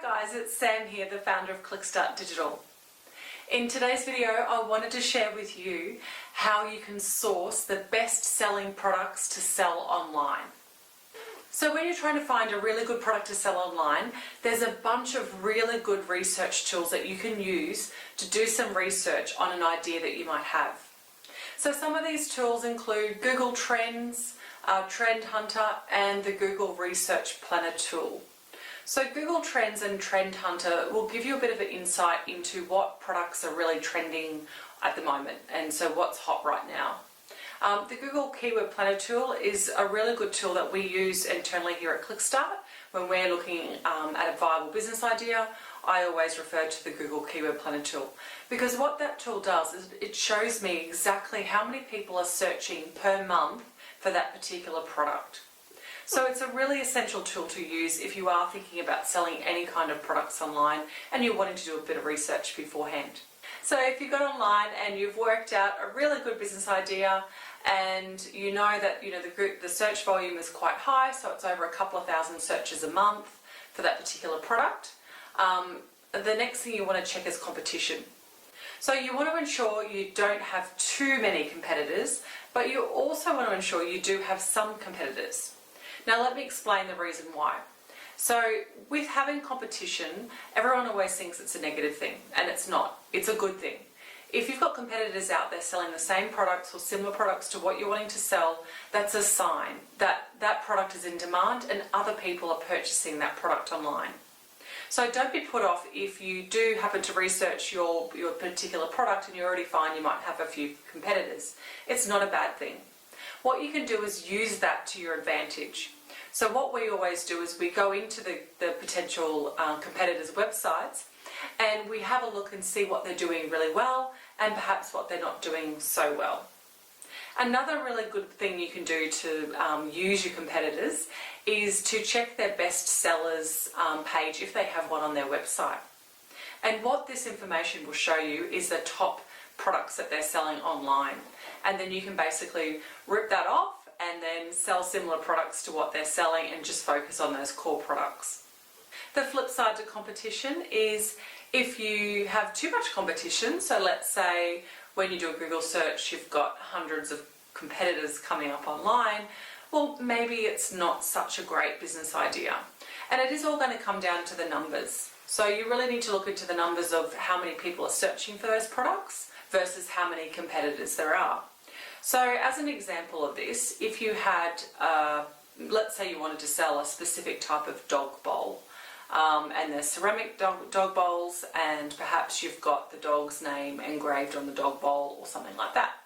Hi guys, it's Sam here, the founder of Clickstart Digital. In today's video, I wanted to share with you how you can source the best-selling products to sell online. So when you're trying to find a really good product to sell online, there's a bunch of really good research tools that you can use to do some research on an idea that you might have. So some of these tools include Google Trends, Trend Hunter, and the Google Research Planner tool. So Google Trends and Trend Hunter will give you a bit of an insight into what products are really trending at the moment, and so what's hot right now. The Google Keyword Planner tool is a really good tool that we use internally here at Clickstart. When we're looking at a viable business idea, I always refer to the Google Keyword Planner tool, because what that tool does is it shows me exactly how many people are searching per month for that particular product. So it's a really essential tool to use if you are thinking about selling any kind of products online and you're wanting to do a bit of research beforehand. So if you got online and you've worked out a really good business idea and you know that the search volume is quite high, so it's over a couple of thousand searches a month for that particular product, the next thing you want to check is competition. So you want to ensure you don't have too many competitors, but you also want to ensure you do have some competitors. Now let me explain the reason why. So with having competition, everyone always thinks it's a negative thing, and it's not. It's a good thing. If you've got competitors out there selling the same products or similar products to what you're wanting to sell, that's a sign that that product is in demand and other people are purchasing that product online. So don't be put off if you do happen to research your particular product and you already find you might have a few competitors. It's not a bad thing. What you can do is use that to your advantage. So what we always do is we go into the potential competitors' websites and we have a look and see what they're doing really well and perhaps what they're not doing so well. Another really good thing you can do to use your competitors is to check their best sellers page if they have one on their website. And what this information will show you is the top products that they're selling online. And then you can basically rip that off and then sell similar products to what they're selling and just focus on those core products. The flip side to competition is if you have too much competition, so let's say when you do a Google search you've got hundreds of competitors coming up online, well maybe it's not such a great business idea. And it is all going to come down to the numbers. So you really need to look into the numbers of how many people are searching for those products versus how many competitors there are. So as an example of this, if you had, let's say you wanted to sell a specific type of dog bowl, and they're ceramic dog bowls, and perhaps you've got the dog's name engraved on the dog bowl or something like that.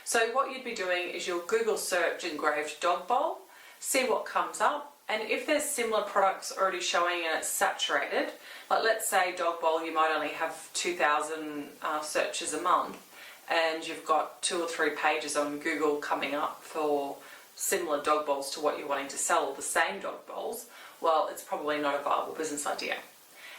So what you'd be doing is you'll Google search engraved dog bowl, see what comes up, and if there's similar products already showing and it's saturated, like let's say dog bowl, you might only have 2,000 searches a month, and you've got 2 or 3 pages on Google coming up for similar dog bowls to what you're wanting to sell, or the same dog bowls, well, it's probably not a viable business idea.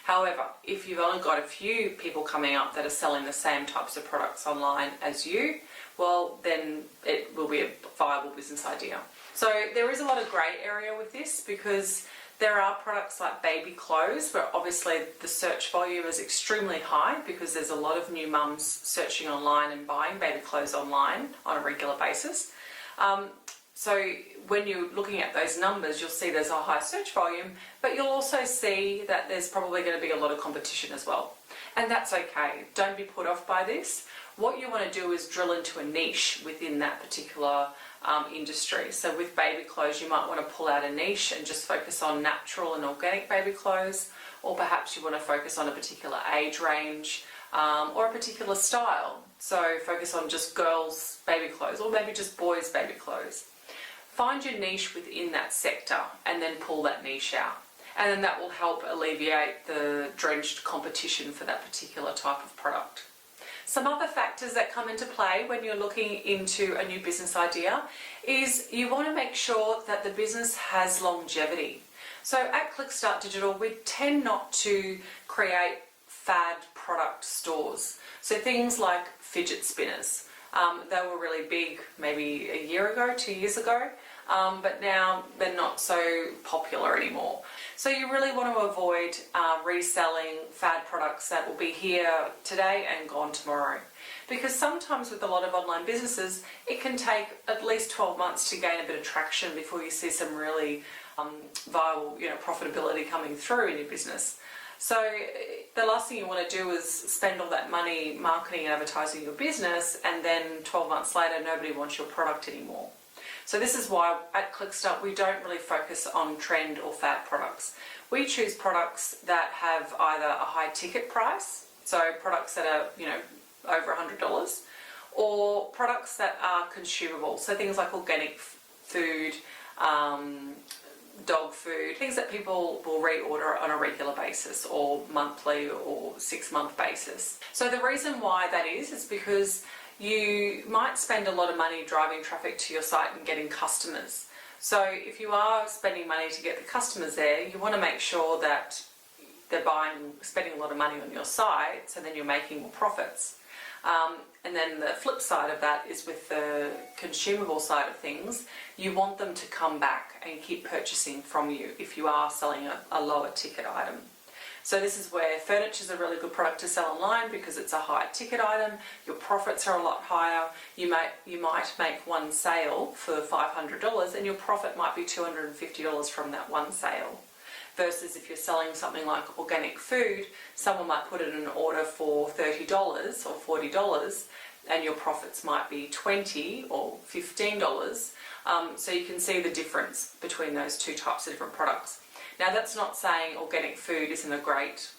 However, if you've only got a few people coming up that are selling the same types of products online as you, well, then it will be a viable business idea. So there is a lot of grey area with this, because there are products like baby clothes where obviously the search volume is extremely high because there's a lot of new mums searching online and buying baby clothes online on a regular basis. So when you're looking at those numbers, you'll see there's a high search volume, but you'll also see that there's probably going to be a lot of competition as well. And that's okay. Don't be put off by this. What you want to do is drill into a niche within that particular industry. So with baby clothes, you might want to pull out a niche and just focus on natural and organic baby clothes, or perhaps you want to focus on a particular age range or a particular style. So focus on just girls' baby clothes, or maybe just boys' baby clothes. Find your niche within that sector and then pull that niche out. And then that will help alleviate the drenched competition for that particular type of product. Some other factors that come into play when you're looking into a new business idea is you want to make sure that the business has longevity. So at Clickstart Digital, we tend not to create fad product stores. So things like fidget spinners. They were really big maybe a year ago, 2 years ago. but now they're not so popular anymore. So you really want to avoid reselling fad products that will be here today and gone tomorrow. Because sometimes with a lot of online businesses, it can take at least 12 months to gain a bit of traction before you see some really viable, profitability coming through in your business. So the last thing you want to do is spend all that money marketing and advertising your business, and then 12 months later nobody wants your product anymore. So this is why at ClickStart we don't really focus on trend or fad products. We choose products that have either a high ticket price, so products that are over $100, or products that are consumable, so things like organic food, dog food, things that people will reorder on a regular basis or monthly or 6-month basis. So the reason why that is because you might spend a lot of money driving traffic to your site and getting customers. So if you are spending money to get the customers there, you want to make sure that they're spending a lot of money on your site, so then you're making more profits. And then the flip side of that is with the consumable side of things, you want them to come back and keep purchasing from you if you are selling a lower ticket item. So this is where furniture is a really good product to sell online because it's a high ticket item, your profits are a lot higher, you might make one sale for $500 and your profit might be $250 from that one sale. Versus if you're selling something like organic food, someone might put in an order for $30 or $40 and your profits might be $20 or $15. So you can see the difference between those two types of different products. Now that's not saying organic food isn't a great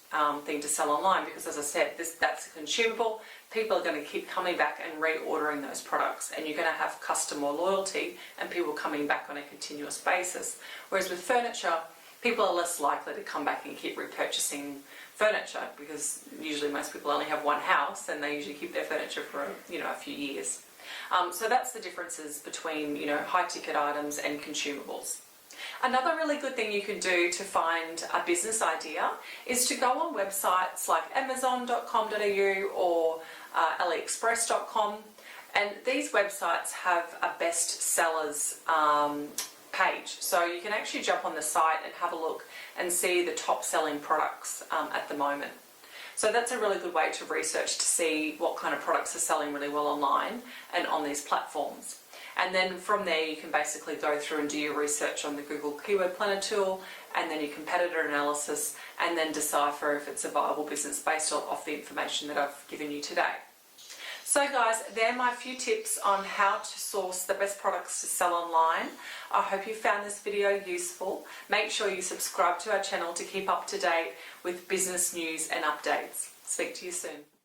thing to sell online, because as I said, that's a consumable. People are going to keep coming back and reordering those products, and you're going to have customer loyalty and people coming back on a continuous basis. Whereas with furniture, people are less likely to come back and keep repurchasing furniture, because usually most people only have one house and they usually keep their furniture for a few years. So that's the differences between high ticket items and consumables. Another really good thing you can do to find a business idea is to go on websites like amazon.com.au or aliexpress.com, and these websites have a best sellers page. So you can actually jump on the site and have a look and see the top selling products at the moment. So that's a really good way to research to see what kind of products are selling really well online and on these platforms. And then from there you can basically go through and do your research on the Google Keyword Planner tool, and then your competitor analysis, and then decipher if it's a viable business based off the information that I've given you today. So guys, they're my few tips on how to source the best products to sell online. I hope you found this video useful. Make sure you subscribe to our channel to keep up to date with business news and updates. Speak to you soon.